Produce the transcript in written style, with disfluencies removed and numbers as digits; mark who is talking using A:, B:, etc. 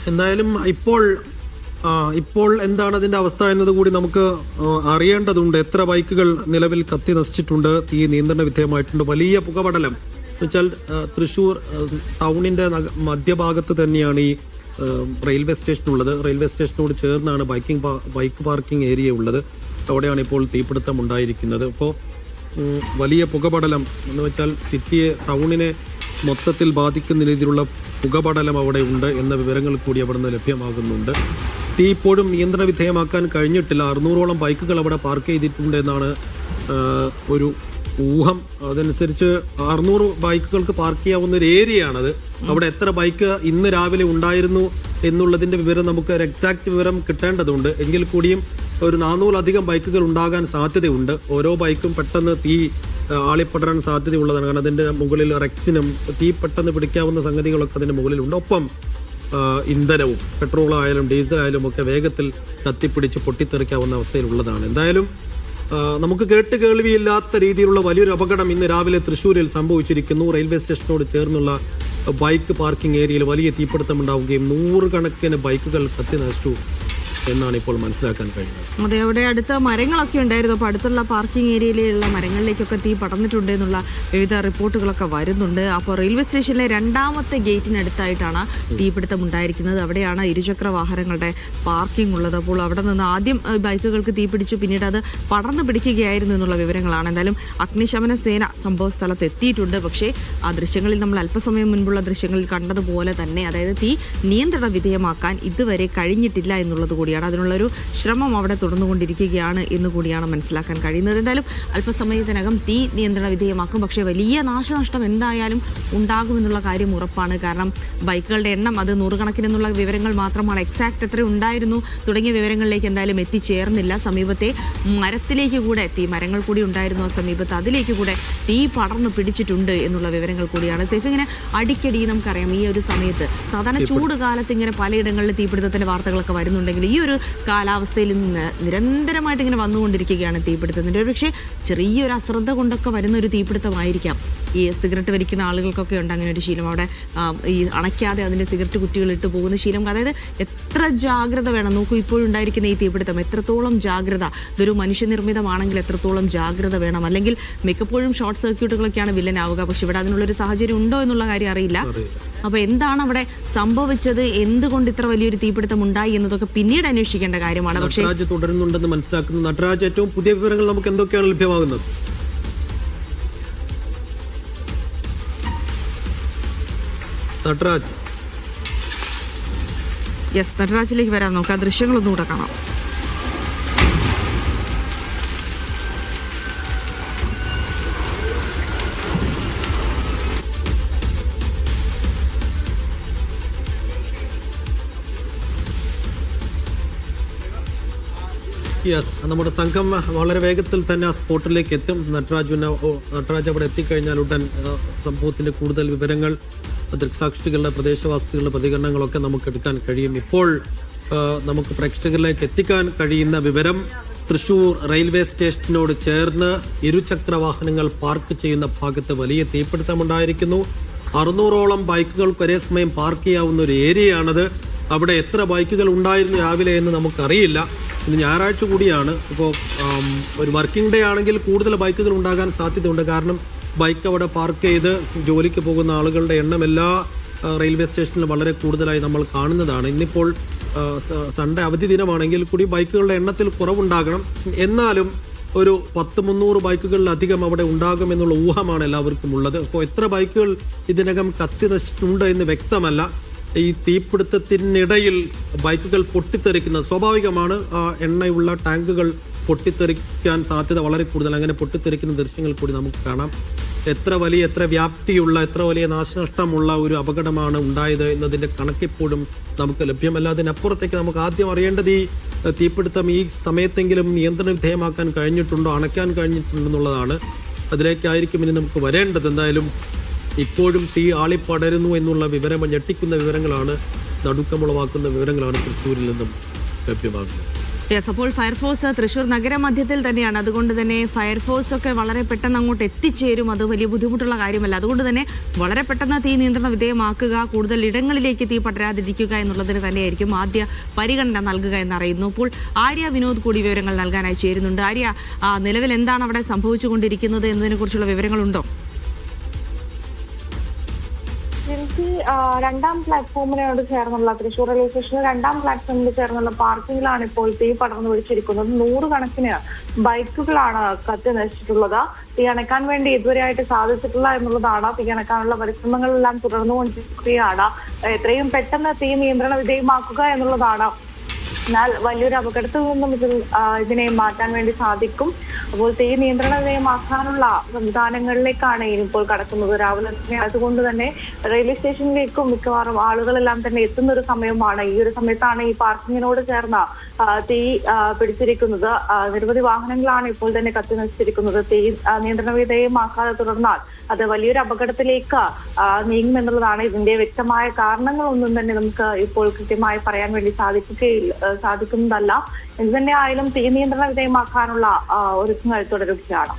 A: എന്തായാലും ഇപ്പോൾ എന്താണ് അതിന്റെ അവസ്ഥ എന്നത് കൂടി നമുക്ക് അറിയേണ്ടതുണ്ട്. എത്ര ബൈക്കുകൾ നിലവിൽ കത്തി നശിച്ചിട്ടുണ്ട്, തീ നിയന്ത്രണ വിധേയമായിട്ടുണ്ട്. വലിയ പുകപടലം എന്നുവെച്ചാൽ തൃശ്ശൂർ ടൗണിന്റെ മധ്യഭാഗത്ത് തന്നെയാണ് ഈ റെയിൽവേ സ്റ്റേഷൻ ഉള്ളത്. റെയിൽവേ സ്റ്റേഷനോട് ചേർന്നാണ് ബൈക്ക് പാർക്കിംഗ് ഏരിയ ഉള്ളത്. അവിടെയാണ് ഇപ്പോൾ തീപിടുത്തം ഉണ്ടായിരിക്കുന്നത്. ഇപ്പോൾ വലിയ പുകപടലം എന്ന് വെച്ചാൽ ടൗണിനെ മൊത്തത്തിൽ ബാധിക്കുന്ന രീതിയിലുള്ള പുകപടലം അവിടെ ഉണ്ട് എന്ന വിവരങ്ങൾ കൂടി അവിടെ നിന്ന് ലഭ്യമാകുന്നുണ്ട്. തീ ഇപ്പോഴും നിയന്ത്രണ വിധേയമാക്കാൻ കഴിഞ്ഞിട്ടില്ല. 600ഓളം ബൈക്കുകൾ അവിടെ പാർക്ക് ചെയ്തിട്ടുണ്ട് എന്നാണ് ഒരു ഊഹം. അതനുസരിച്ച് 600 ബൈക്കുകൾക്ക് പാർക്ക് ചെയ്യാവുന്ന ഒരു ഏരിയയാണത്. അവിടെ എത്ര ബൈക്ക് ഇന്ന് രാവിലെ ഉണ്ടായിരുന്നു എന്നുള്ളതിന്റെ വിവരം നമുക്ക് ഒരു എക്സാക്ട് വിവരം കിട്ടേണ്ടതുണ്ട്. എങ്കിൽ കൂടിയും ഒരു 400-ലധികം ബൈക്കുകൾ ഉണ്ടാകാൻ സാധ്യതയുണ്ട്. ഓരോ ബൈക്കും പെട്ടെന്ന് തീ ആളിപ്പടരാൻ സാധ്യതയുള്ളതാണ്. കാരണം അതിന്റെ മുകളിൽ റെക്സിനും തീ പെട്ടെന്ന് പിടിക്കാവുന്ന സംഗതികളൊക്കെ അതിന്റെ മുകളിലുണ്ട്. ഒപ്പം ഇന്ധനവും പെട്രോൾ ആയാലും ഡീസൽ ആയാലും ഒക്കെ വേഗത്തിൽ കത്തിപ്പിടിച്ച് പൊട്ടിത്തെറിക്കാവുന്ന അവസ്ഥയിലുള്ളതാണ്. എന്തായാലും നമുക്ക് കേൾവിയില്ലാത്ത രീതിയിലുള്ള വലിയൊരു അപകടം ഇന്ന് രാവിലെ തൃശ്ശൂരിൽ സംഭവിച്ചിരിക്കുന്നു. റെയിൽവേ സ്റ്റേഷനോട് ചേർന്നുള്ള ബൈക്ക് പാർക്കിംഗ് ഏരിയയിൽ വലിയ തീപിടുത്തം ഉണ്ടാവുകയും 100 കണക്കിന് ബൈക്കുകൾ കത്തി നശിച്ചു എന്നാണ് ഇപ്പോൾ മനസ്സിലാക്കാൻ കഴിയുന്നത്.
B: അതെ, അവിടെ അടുത്ത മരങ്ങളൊക്കെ ഉണ്ടായിരുന്നു. അപ്പോൾ അടുത്തുള്ള പാർക്കിംഗ് ഏരിയയിലുള്ള മരങ്ങളിലേക്കൊക്കെ തീ പടർന്നിട്ടുണ്ട് എന്നുള്ള വിവിധ റിപ്പോർട്ടുകളൊക്കെ വരുന്നുണ്ട്. അപ്പോൾ റെയിൽവേ സ്റ്റേഷനിലെ 2ാമത്തെ ഗേറ്റിനടുത്തായിട്ടാണ് തീപിടുത്തം ഉണ്ടായിരിക്കുന്നത്. അവിടെയാണ് ഇരുചക്ര വാഹനങ്ങളുടെ പാർക്കിംഗ് ഉള്ളത്. അപ്പോൾ അവിടെ നിന്ന് ആദ്യം ബൈക്കുകൾക്ക് തീപിടിച്ചു, പിന്നീട് അത് പടർന്നു പിടിക്കുകയായിരുന്നു എന്നുള്ള വിവരങ്ങളാണ്. എന്തായാലും അഗ്നിശമന സേന സംഭവ സ്ഥലത്ത് എത്തിയിട്ടുണ്ട്. പക്ഷേ ആ ദൃശ്യങ്ങളിൽ നമ്മൾ അല്പസമയം മുൻപുള്ള ദൃശ്യങ്ങളിൽ കണ്ടതുപോലെ തന്നെ, അതായത് തീ നിയന്ത്രണ വിധേയമാക്കാൻ ഇതുവരെ കഴിഞ്ഞിട്ടില്ല എന്നുള്ളത് കൂടിയാണ്. അതിനുള്ളൊരു ശ്രമം അവിടെ തുടർന്നുകൊണ്ടിരിക്കുകയാണ് എന്ന് കൂടിയാണ് മനസ്സിലാക്കാൻ കഴിയുന്നത്. എന്തായാലും അല്പസമയത്തിനകം തീ നിയന്ത്രണ വിധേയമാക്കും. പക്ഷേ വലിയ നാശനഷ്ടം എന്തായാലും ഉണ്ടാകുമെന്നുള്ള കാര്യം ഉറപ്പാണ്. കാരണം ബൈക്കുകളുടെ എണ്ണം അത് 100 കണക്കിനെന്നുള്ള വിവരങ്ങൾ മാത്രമാണ്. എക്സാക്ട് എത്ര ഉണ്ടായിരുന്നു തുടങ്ങിയ വിവരങ്ങളിലേക്ക് എന്തായാലും എത്തിച്ചേർന്നില്ല. സമീപത്തെ മരത്തിലേക്ക് കൂടെ മരങ്ങൾ കൂടി ഉണ്ടായിരുന്നു ആ സമീപത്ത്, അതിലേക്ക് കൂടെ തീ പടർന്നു പിടിച്ചിട്ടുണ്ട് എന്നുള്ള വിവരങ്ങൾ കൂടിയാണ്. സേഫ്, ഇങ്ങനെ അടിക്കടി നമുക്കറിയാം ഈ ഒരു സമയത്ത് സാധാരണ ചൂട് കാലത്ത് ഇങ്ങനെ പലയിടങ്ങളിൽ തീപിടുത്തത്തിന്റെ വാർത്തകളൊക്കെ വരുന്നുണ്ടെങ്കിൽ ഈ ഒരു കാലാവസ്ഥയിൽ നിന്ന് നിരന്തരമായിട്ട് ഇങ്ങനെ വന്നുകൊണ്ടിരിക്കുകയാണ് തീപിടുത്തത്തിൻ്റെ. പക്ഷേ ചെറിയൊരു അശ്രദ്ധ കൊണ്ടൊക്കെ വരുന്ന ഒരു തീപിടുത്തമായിരിക്കാം. ഈ സിഗരറ്റ് വലിക്കുന്ന ആളുകൾക്കൊക്കെ ഉണ്ട് അങ്ങനെ ഒരു ശീലം. അവിടെ ഈ അണയ്ക്കാതെ അതിൻ്റെ സിഗരറ്റ് കുറ്റികൾ ഇട്ട് പോകുന്ന ശീലം. അതായത് എത്ര ജാഗ്രത വേണം നോക്കൂ. ഇപ്പോഴുണ്ടായിരിക്കുന്ന ഈ തീപിടുത്തം എത്രത്തോളം ജാഗ്രത, ഇതൊരു മനുഷ്യനിർമ്മിതമാണെങ്കിൽ എത്രത്തോളം ജാഗ്രത വേണം. അല്ലെങ്കിൽ മിക്കപ്പോഴും ഷോർട്ട് സർക്യൂട്ടുകളൊക്കെയാണ് വില്ലനാവുക. പക്ഷെ ഇവിടെ അതിനുള്ളൊരു സാഹചര്യം ഉണ്ടോ എന്നുള്ള കാര്യം അറിയില്ല. അപ്പോൾ എന്താണ് അവിടെ സംഭവിച്ചത്, എന്തുകൊണ്ട് ഇത്ര വലിയൊരു തീപിടുത്തം ഉണ്ടായി എന്നതൊക്കെ പിന്നീട് അന്വേഷിക്കേണ്ട കാര്യമാണ്. പക്ഷേ
A: തുടരുന്നുണ്ടെന്ന് മനസ്സിലാക്കുന്നു. നടരാജ്, ഏറ്റവും പുതിയ വിവരങ്ങൾ നമുക്ക് എന്തൊക്കെയാണ് ലഭ്യമാകുന്നത്? നടരാജ്,
B: നടരാജിലേക്ക് വരാം. നമുക്ക് ആ ദൃശ്യങ്ങളൊന്നും കൂടെ കാണാം.
A: നമ്മുടെ സംഘം വളരെ വേഗത്തിൽ തന്നെ ആ സ്പോട്ടിലേക്ക് എത്തും. നടരാജ് അവിടെ എത്തിക്കഴിഞ്ഞാൽ ഉടൻ സംഭവത്തിന്റെ കൂടുതൽ വിവരങ്ങൾ, ദൃക്സാക്ഷികളുടെ പ്രദേശവാസികളുടെ പ്രതികരണങ്ങളൊക്കെ നമുക്ക് എടുക്കാൻ കഴിയും. ഇപ്പോൾ നമുക്ക് പ്രേക്ഷകരിലേക്ക് എത്തിക്കാൻ കഴിയുന്ന വിവരം, തൃശ്ശൂർ റെയിൽവേ സ്റ്റേഷനോട് ചേർന്ന് ഇരുചക്ര വാഹനങ്ങൾ പാർക്ക് ചെയ്യുന്ന ഭാഗത്ത് വലിയ തീപിടുത്തമുണ്ടായിരിക്കുന്നു. 600ഓളം ബൈക്കുകൾക്ക് ഒരേ സമയം പാർക്ക് ചെയ്യാവുന്ന ഒരു ഏരിയയാണത്. അവിടെ എത്ര ബൈക്കുകൾ ഉണ്ടായിരുന്നു രാവിലെ എന്ന് നമുക്കറിയില്ല. ഇന്ന് ഞായറാഴ്ച കൂടിയാണ്. ഇപ്പോൾ ഒരു വർക്കിംഗ് ഡേ ആണെങ്കിൽ കൂടുതൽ ബൈക്കുകൾ ഉണ്ടാകാൻ സാധ്യതയുണ്ട്. കാരണം ബൈക്ക് അവിടെ പാർക്ക് ചെയ്ത് ജോലിക്ക് പോകുന്ന ആളുകളുടെ എണ്ണം എല്ലാ റെയിൽവേ സ്റ്റേഷനിലും വളരെ കൂടുതലായി നമ്മൾ കാണുന്നതാണ്. ഇന്നിപ്പോൾ സൺഡേ അവധി ദിനമാണെങ്കിൽ കൂടി ബൈക്കുകളുടെ എണ്ണത്തിൽ കുറവുണ്ടാകണം. എന്നാലും ഒരു 100-300 ബൈക്കുകളിലധികം അവിടെ ഉണ്ടാകുമെന്നുള്ള ഊഹമാണ് എല്ലാവർക്കും ഉള്ളത്. അപ്പോൾ എത്ര ബൈക്കുകൾ ഇതിനകം കത്തി നശിച്ചിട്ടുണ്ട് എന്ന് വ്യക്തമല്ല. ഈ തീപിടുത്തത്തിനിടയിൽ ബൈക്കുകൾ പൊട്ടിത്തെറിക്കുന്നത് സ്വാഭാവികമാണ്. എണ്ണയുള്ള ടാങ്കുകൾ പൊട്ടിത്തെറിക്കാൻ സാധ്യത വളരെ കൂടുതൽ. അങ്ങനെ പൊട്ടിത്തെറിക്കുന്ന ദൃശ്യങ്ങൾ കൂടി നമുക്ക് കാണാം. എത്ര വ്യാപ്തിയുള്ള, എത്ര വലിയ നാശനഷ്ടമുള്ള ഒരു അപകടമാണ് ഉണ്ടായത് എന്നതിന്റെ കണക്കിപ്പോഴും നമുക്ക് ലഭ്യമല്ല. അതിനപ്പുറത്തേക്ക് നമുക്ക് ആദ്യം അറിയേണ്ടത് ഈ തീപിടുത്തം ഈ സമയത്തെങ്കിലും നിയന്ത്രണ വിധേയമാക്കാൻ കഴിഞ്ഞിട്ടുണ്ടോ, അണയ്ക്കാൻ കഴിഞ്ഞിട്ടുണ്ടോ എന്നുള്ളതാണ്. അതിലേക്കായിരിക്കും ഇനി നമുക്ക് വരേണ്ടത്. എന്തായാലും ഇപ്പോഴും തീ ആളിപ്പടരുന്നു എന്നുള്ള വിവരം, ഞെട്ടിക്കുന്ന വിവരങ്ങളാണ്, നടുക്കമുളവാക്കുന്ന വിവരങ്ങളാണ് തൃശ്ശൂരിൽ നിന്നും ലഭ്യമാകുന്നത്.
B: യെസ്, അപ്പോൾ ഫയർഫോഴ്സ് തൃശൂർ നഗരമധ്യത്തിൽ തന്നെയാണ്. അതുകൊണ്ട് തന്നെ ഫയർഫോഴ്സ് ഒക്കെ വളരെ പെട്ടെന്ന് അങ്ങോട്ട് എത്തിച്ചേരും. അത് വലിയ ബുദ്ധിമുട്ടുള്ള കാര്യമല്ല. അതുകൊണ്ട് തന്നെ വളരെ പെട്ടെന്ന് തീ നിയന്ത്രണ വിധേയമാക്കുക, കൂടുതൽ ഇടങ്ങളിലേക്ക് തീ പടരാതിരിക്കുക എന്നുള്ളതിന് തന്നെയായിരിക്കും ആദ്യ പരിഗണന നൽകുക എന്നറിയുന്നു. ഇപ്പോൾ ആര്യ വിനോദ് കൂടി വിവരങ്ങൾ നൽകാനായി ചേരുന്നുണ്ട്. ആര്യ, നിലവിൽ എന്താണ് അവിടെ സംഭവിച്ചുകൊണ്ടിരിക്കുന്നത് എന്നതിനെ കുറിച്ചുള്ള വിവരങ്ങളുണ്ടോ?
C: എനിക്ക് രണ്ടാം പ്ലാറ്റ്ഫോമിനോട് ചേർന്നുള്ള തൃശൂർ റെയിൽവേ സ്റ്റേഷനിൽ രണ്ടാം പ്ലാറ്റ്ഫോമിൽ ചേർന്നുള്ള പാർക്കിങ്ങിലാണ് ഇപ്പോൾ തീ പടർന്നു പിടിച്ചിരിക്കുന്നത്. 100 കണക്കിന് ബൈക്കുകളാണ് കത്തി നശിച്ചിട്ടുള്ളത്. തീ അണയ്ക്കാൻ വേണ്ടി ഇതുവരെയായിട്ട് സാധിച്ചിട്ടില്ല എന്നുള്ളതാണ്. തീ അണയ്ക്കാനുള്ള പരിശ്രമങ്ങളെല്ലാം തുടർന്നുകൊണ്ടിരിക്കുകയാണ്. എത്രയും പെട്ടെന്ന് തീ നിയന്ത്രണ വിധേയമാക്കുക എന്നുള്ളതാണ്. എന്നാൽ വലിയൊരു അപകടത്തിൽ നിന്നും ഇതിനെ മാറ്റാൻ വേണ്ടി സാധിക്കും. അപ്പോൾ തീ നിയന്ത്രണ വിധേയമാക്കാനുള്ള സംവിധാനങ്ങളിലേക്കാണ് ഇപ്പോൾ കടക്കുന്നത് രാവിലെ തന്നെ. അതുകൊണ്ട് തന്നെ റെയിൽവേ സ്റ്റേഷനിലേക്കും മിക്കവാറും ആളുകളെല്ലാം തന്നെ എത്തുന്ന ഒരു സമയമാണ്. ഈ ഒരു സമയത്താണ് ഈ പാർക്കിങ്ങിനോട് ചേർന്ന തീ പിടിച്ചിരിക്കുന്നത്. നിരവധി വാഹനങ്ങളാണ് ഇപ്പോൾ തന്നെ കത്തി നശിച്ചിരിക്കുന്നത്. തീ നിയന്ത്രണ വിധേയമാക്കാതെ തുടർന്നാൽ അത് വലിയൊരു അപകടത്തിലേക്ക് നീങ്ങുമെന്നുള്ളതാണ്. ഇതിന്റെ വ്യക്തമായ കാരണങ്ങളൊന്നും തന്നെ നമുക്ക് ഇപ്പോൾ കൃത്യമായി പറയാൻ വേണ്ടി സാധിക്കുന്നതല്ല. എന്ത് തന്നെ ആയാലും തീ നിയന്ത്രണ വിധേയമാക്കാനുള്ള ഒരുക്കങ്ങൾ തുടരുകയാണ്.